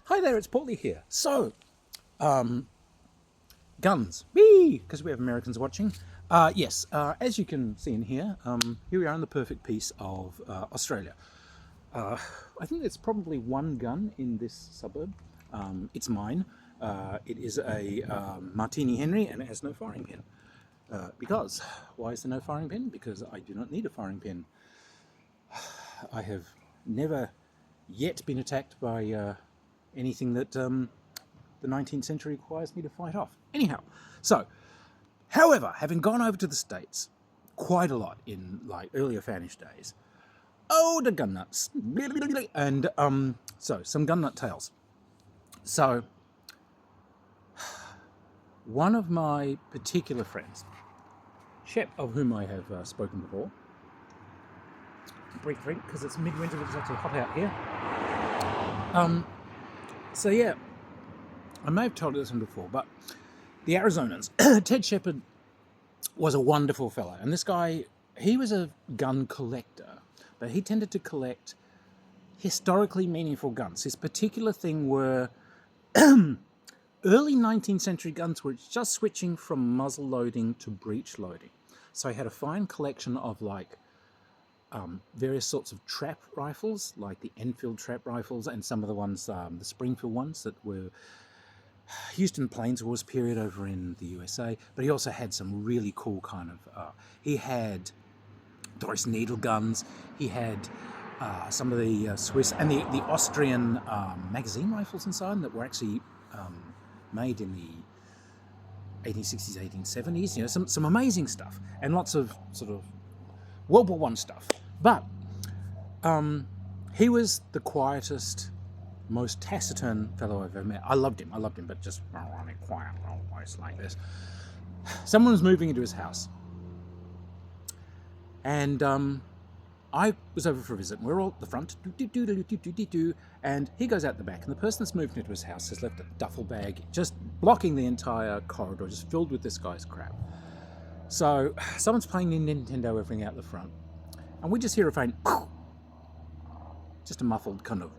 Hi there, it's Paulie here. So, Gunz, because we have Americans watching. Yes, as you can see in here, here we are in the perfect piece of Australia. I think there's probably one gun in this suburb. It's mine. It is a Martini Henry and it has no firing pin. Why is there no firing pin? Because I do not need a firing pin. I have never yet been attacked by anything that the 19th century requires me to fight off. Anyhow, so, however, having gone over to the States quite a lot in like earlier Fanish days, oh, the gun nuts, and so some gun nut tales. So, one of my particular friends, Shep, of whom I have spoken before, brief drink because it's midwinter, but it's actually hot out here. So yeah, I may have told you this one before, but the Arizonans, Ted Shepard was a wonderful fellow, and this guy, he was a gun collector, but he tended to collect historically meaningful guns. His particular thing were early 19th century guns were just switching from muzzle loading to breech loading. So he had a fine collection of like various sorts of trap rifles, like the Enfield trap rifles, and some of the ones, the Springfield ones that were used in the Plains Wars period over in the USA. But he also had some really cool kind of, he had Doris needle guns, he had some of the Swiss and the Austrian magazine rifles and so on that were actually made in the 1860s, 1870s, you know, some amazing stuff, and lots of sort of World War I stuff. But he was the quietest, most taciturn fellow I've ever met. I loved him, but just running quiet, always like this. Someone was moving into his house, and I was over for a visit, and we're all at the front, and he goes out the back, and the person that's moved into his house has left a duffel bag just blocking the entire corridor, just filled with this guy's crap. So someone's playing Nintendo, everything out the front, and we just hear a faint, just a muffled kind of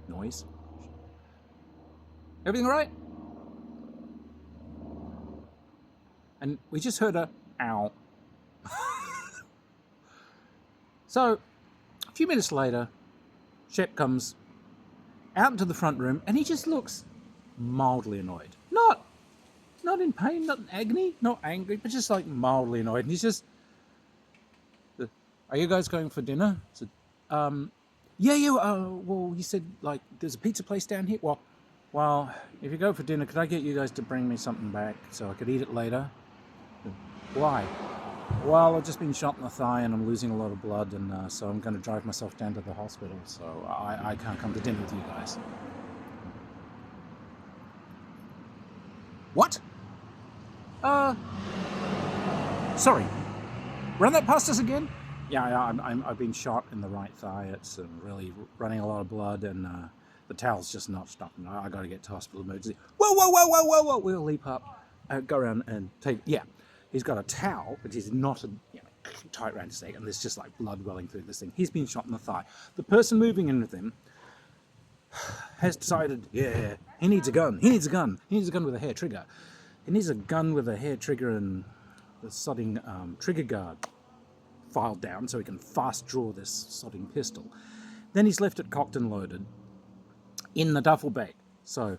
noise. Everything all right? And we just heard a ow. So a few minutes later, Shep comes out into the front room, and he just looks mildly annoyed. Not in pain, not in agony, not angry, but just like mildly annoyed. And he's just, are you guys going for dinner? I said, well, you said, like, there's a pizza place down here. Well, if you go for dinner, could I get you guys to bring me something back so I could eat it later? Why? Well, I've just been shot in the thigh and I'm losing a lot of blood, and so I'm going to drive myself down to the hospital, so I can't come to dinner with you guys. What? Sorry. Run that past us again? Yeah, I've been shot in the right thigh. It's really running a lot of blood, and the towel's just not stopping. I got to get to hospital emergency. Whoa! We'll leap up, go around and take. Yeah, he's got a towel, but he's not tight around his neck, and there's just like blood welling through this thing. He's been shot in the thigh. The person moving in with him has decided, yeah, he needs a gun. He needs a gun with a hair trigger. He needs a gun with a hair trigger and the sodding trigger guard filed down so he can fast draw this sodding pistol. Then he's left it cocked and loaded in the duffel bag. So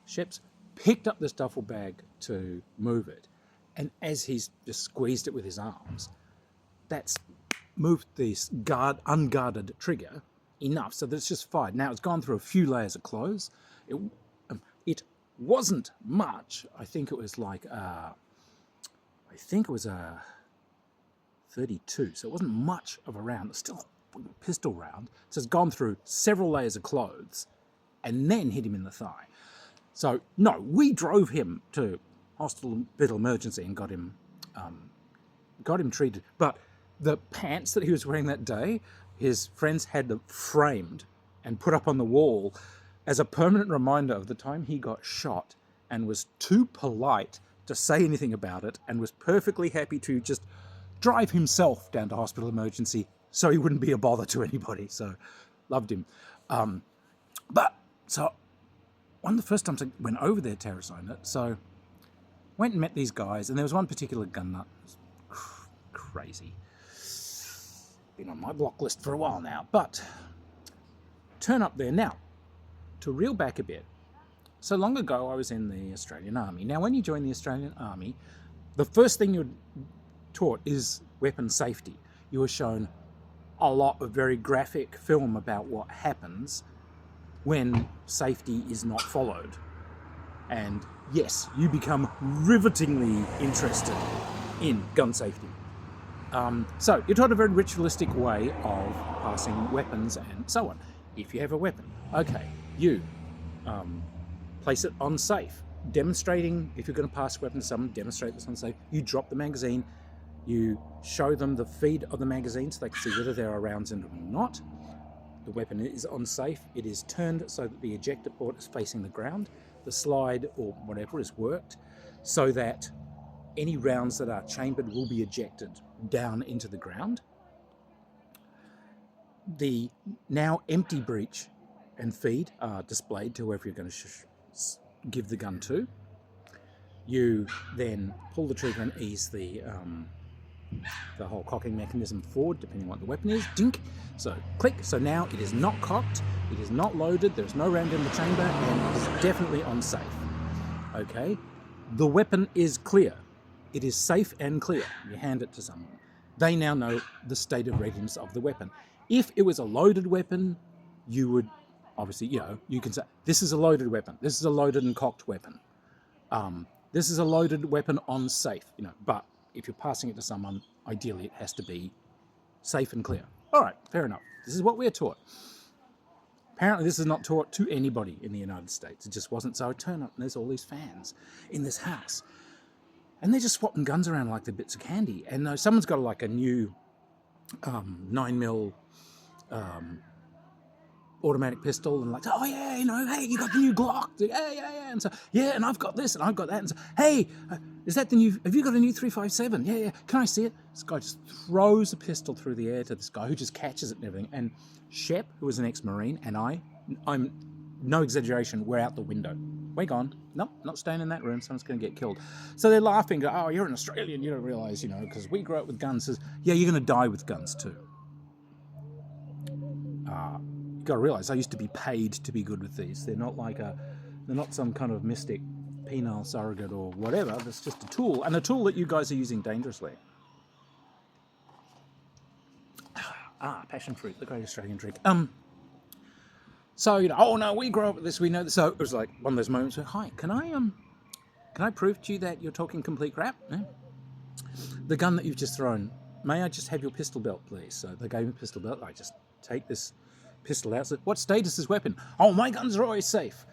Shep's picked up this duffel bag to move it, and as he's just squeezed it with his arms, that's moved this unguarded trigger enough so that it's just fired. Now it's gone through a few layers of clothes. It wasn't much. I think it was like a 32, so it wasn't much of a round. It's still a pistol round. So it's gone through several layers of clothes and then hit him in the thigh. So no, we drove him to hospital emergency and got him treated. But the pants that he was wearing that day, his friends had them framed and put up on the wall as a permanent reminder of the time he got shot and was too polite to say anything about it, and was perfectly happy to just drive himself down to hospital emergency so he wouldn't be a bother to anybody. So loved him. But So one of the first times I went over there terracing it, so went and met these guys, and there was one particular gun nut. It was crazy. Been on my block list for a while now, but turn up there now. To reel back a bit, so long ago I was in the Australian Army. Now when you join the Australian Army, the first thing you're taught is weapon safety. You are shown a lot of very graphic film about what happens when safety is not followed. And yes, you become rivetingly interested in gun safety. So you're taught a very ritualistic way of passing weapons and so on. If you have a weapon, okay, you place it on safe, demonstrating if you're going to pass a weapon to someone, demonstrate this on safe. You drop the magazine, you show them the feed of the magazine so they can see whether there are rounds in it or not. The weapon is on safe, it is turned so that the ejector port is facing the ground, the slide or whatever is worked so that any rounds that are chambered will be ejected down into the ground. The now empty breech and feed are displayed to whoever you're going to give the gun to. You then pull the trigger and ease the whole cocking mechanism forward, depending on what the weapon is. Dink. So click. So now it is not cocked, it is not loaded, there's no round in the chamber, and it is definitely on safe. Okay. The weapon is clear. It is safe and clear. You hand it to someone. They now know the state of readiness of the weapon. If it was a loaded weapon, you would obviously, you can say, this is a loaded weapon. This is a loaded and cocked weapon. This is a loaded weapon on safe, but if you're passing it to someone, ideally it has to be safe and clear. All right, fair enough. This is what we're taught. Apparently this is not taught to anybody in the United States. It just wasn't. So I turn up and there's all these fans in this house. And they're just swapping guns around like they're bits of candy. And someone's got like a new 9mm automatic pistol, and like, oh yeah, hey, you got the new Glock, yeah, and so, yeah, and I've got this, and I've got that, and so, hey, is that the new, have you got a new 357? Yeah, can I see it? This guy just throws a pistol through the air to this guy, who just catches it and everything, and Shep, who was an ex-Marine, and I'm no exaggeration, we're out the window. We're gone. Nope, not staying in that room, someone's going to get killed. So they're laughing, go, oh, you're an Australian, you don't realise, because we grew up with guns. Says, yeah, you're going to die with guns too. You've got to realise I used to be paid to be good with these. They're not like they're not some kind of mystic penile surrogate or whatever. That's just a tool, and a tool that you guys are using dangerously. Passion fruit, the great Australian drink. So oh no, we grew up with this, we know this. So it was like one of those moments where, hi, can I prove to you that you're talking complete crap? Yeah. The gun that you've just thrown, may I just have your pistol belt, please? So they gave me a pistol belt. I just take this pistol out. So, what status is this weapon? Oh, my guns are always safe.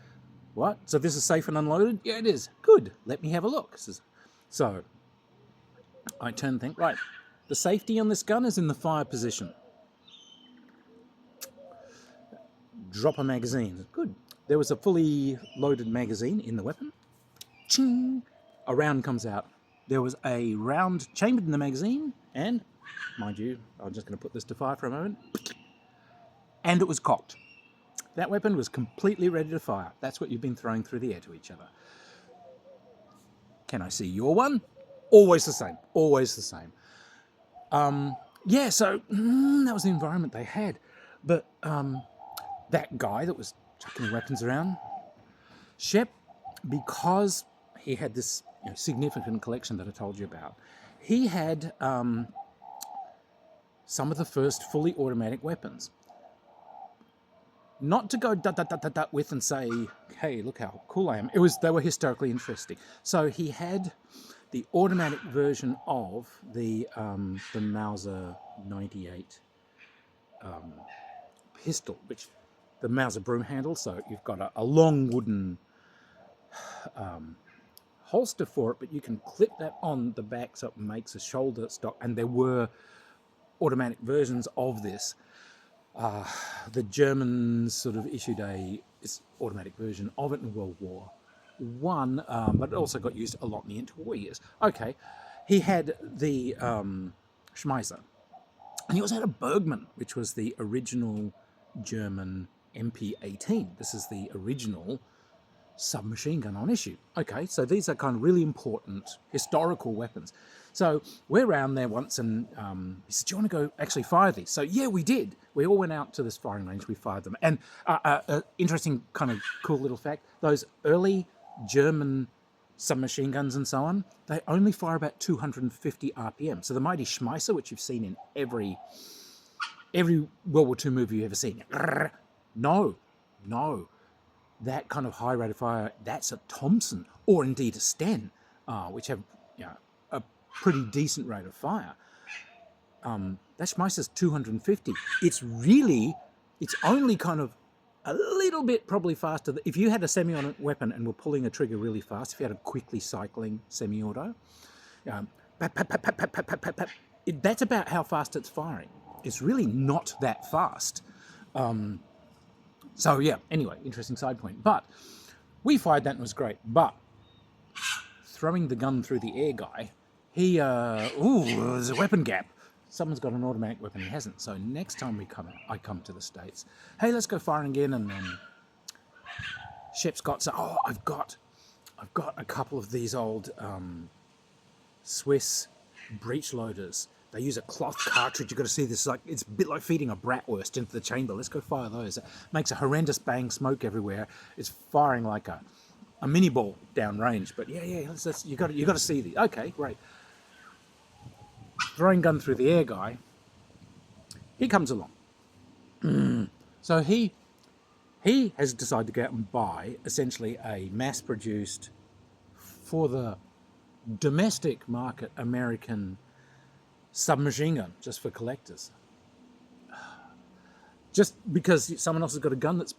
What? So this is safe and unloaded? Yeah, it is. Good. Let me have a look. So I turn and think, right, the safety on this gun is in the fire position. Drop a magazine. Good. There was a fully loaded magazine in the weapon. Ching! A round comes out. There was a round chambered in the magazine, and, mind you, I'm just going to put this to fire for a moment. And it was cocked. That weapon was completely ready to fire. That's what you've been throwing through the air to each other. Can I see your one? Always the same. Always the same. Yeah, so that was the environment they had. But that guy that was chucking weapons around, Shep, because he had this significant collection that I told you about, he had some of the first fully automatic weapons. Not to go dut with and say, hey, look how cool I am. They were historically interesting. So he had the automatic version of the Mauser 98 pistol, which the Mauser broom handle. So you've got a long wooden holster for it, but you can clip that on the back so it makes a shoulder stock. And there were automatic versions of this. The Germans sort of issued a automatic version of it in World War One, but it also got used a lot in the interwar years. Okay, he had the Schmeisser, and he also had a Bergmann, which was the original German MP18. This is the original submachine gun on issue. Okay, so these are kind of really important historical weapons. So we're around there once, and he said, do you want to go actually fire these? So yeah, we did. We all went out to this firing range, we fired them. And interesting kind of cool little fact, those early German submachine guns and so on, they only fire about 250 RPM. So the mighty Schmeisser, which you've seen in every World War II movie you've ever seen, no, that kind of high rate of fire, that's a Thompson or indeed a Sten, which have a pretty decent rate of fire. That Schmeisser's 250. It's only kind of a little bit probably faster. If you had a semi-automatic weapon and were pulling a trigger really fast, if you had a quickly cycling semi-auto, that's about how fast it's firing. It's really not that fast. So yeah, anyway, interesting side point. But we fired that and it was great. But throwing the gun through the air guy, there's a weapon gap. Someone's got an automatic weapon, he hasn't. So next time I come to the States, hey, let's go firing again. And Shep's got, I've got a couple of these old Swiss breech loaders. They use a cloth cartridge. You've got to see this, it's a bit like feeding a bratwurst into the chamber. Let's go fire those. It makes a horrendous bang, smoke everywhere. It's firing like a mini ball down range. But yeah, you got to see these. Okay, great. Throwing gun through the air guy. He comes along. So he has decided to go out and buy essentially a mass-produced, for the domestic market, American submachine gun, just for collectors. Just because someone else has got a gun that's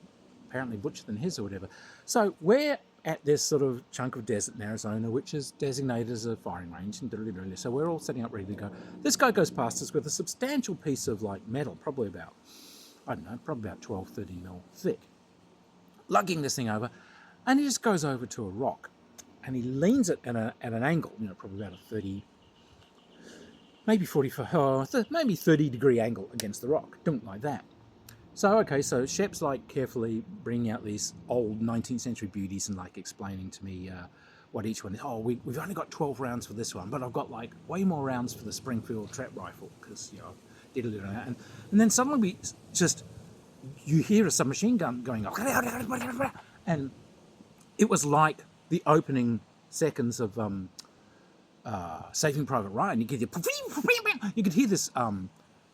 apparently butcher than his or whatever. So we're at this sort of chunk of desert in Arizona, which is designated as a firing range. And so we're all setting up ready to go. This guy goes past us with a substantial piece of metal, probably about, probably about 12, 30 mil thick. Lugging this thing over, and he just goes over to a rock and he leans it at an angle, probably about a 30, maybe 45, maybe 30-degree angle against the rock. Don't like that. So Shep's carefully bringing out these old 19th century beauties and explaining to me what each one is. Oh, we've only got 12 rounds for this one, but I've got way more rounds for the Springfield trap rifle because did a little of that. And then suddenly you hear a submachine gun going off, and it was like the opening seconds of Saving Private Ryan. You could hear this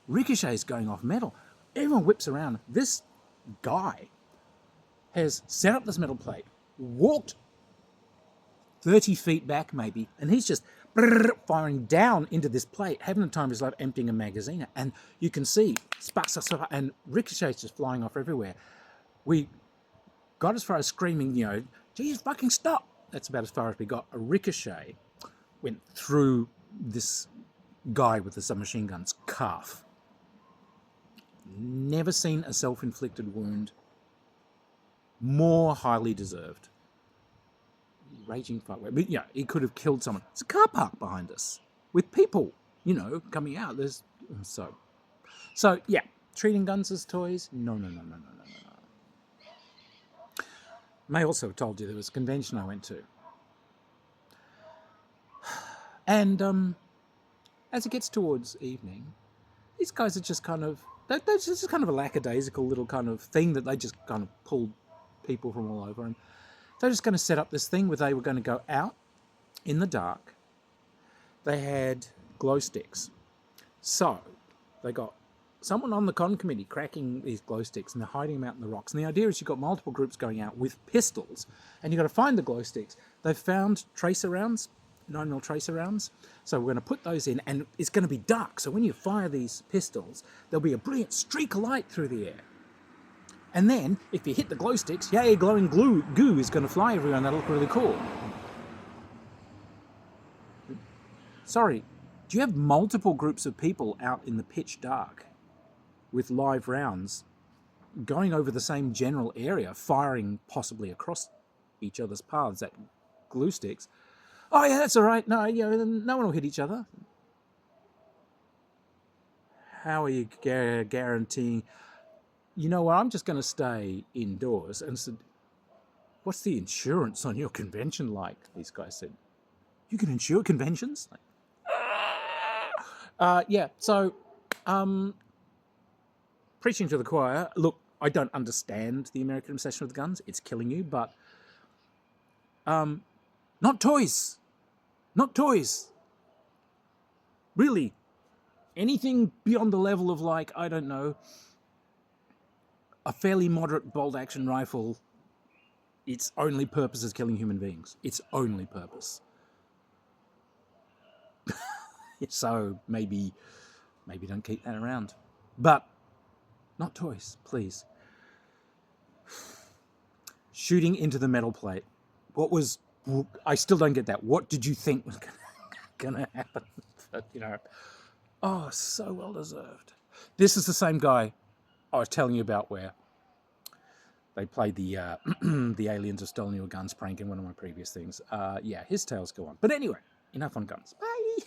ricochets going off metal. Everyone whips around. This guy has set up this metal plate, walked 30 feet back maybe, and he's just firing down into this plate, having the time of his life, emptying a magazine. And you can see sparks and ricochets just flying off everywhere. We got as far as screaming, geez, fucking stop. That's about as far as we got. A ricochet went through this guy with the submachine gun's calf. Never seen a self-inflicted wound more highly deserved. Raging fight. But he could have killed someone. It's a car park behind us with people, coming out. There's so yeah. Treating guns as toys? No. May also have told you there was a convention I went to, and as it gets towards evening, these guys are just kind of. That's just kind of a lackadaisical little kind of thing that they just kind of pulled people from all over. And they're just going to set up this thing where they were going to go out in the dark. They had glow sticks. So they got someone on the con committee cracking these glow sticks and they're hiding them out in the rocks. And the idea is you've got multiple groups going out with pistols and you've got to find the glow sticks. They've found tracer rounds, 9mm tracer rounds. So we're going to put those in and it's going to be dark. So when you fire these pistols, there'll be a brilliant streak of light through the air. And then if you hit the glow sticks, yay, glowing goo is going to fly everywhere and that'll look really cool. Sorry, do you have multiple groups of people out in the pitch dark with live rounds going over the same general area, firing possibly across each other's paths at glue sticks? Oh yeah, that's all right. No, no one will hit each other. How are you guaranteeing? you know what, I'm just going to stay indoors. And said, what's the insurance on your convention like? These guys said, you can insure conventions? Yeah, so preaching to the choir, look, I don't understand the American obsession with guns. It's killing you, but not toys. Not toys. Really. Anything beyond the level of, like, I don't know, a fairly moderate bolt-action rifle, its only purpose is killing human beings. Its only purpose. So maybe don't keep that around. But not toys, please. Shooting into the metal plate. I still don't get that. What did you think was going to happen? But, oh, so well deserved. This is the same guy I was telling you about where they played the the aliens have stolen your guns prank in one of my previous things. Yeah, his tales go on. But anyway, enough on guns. Bye.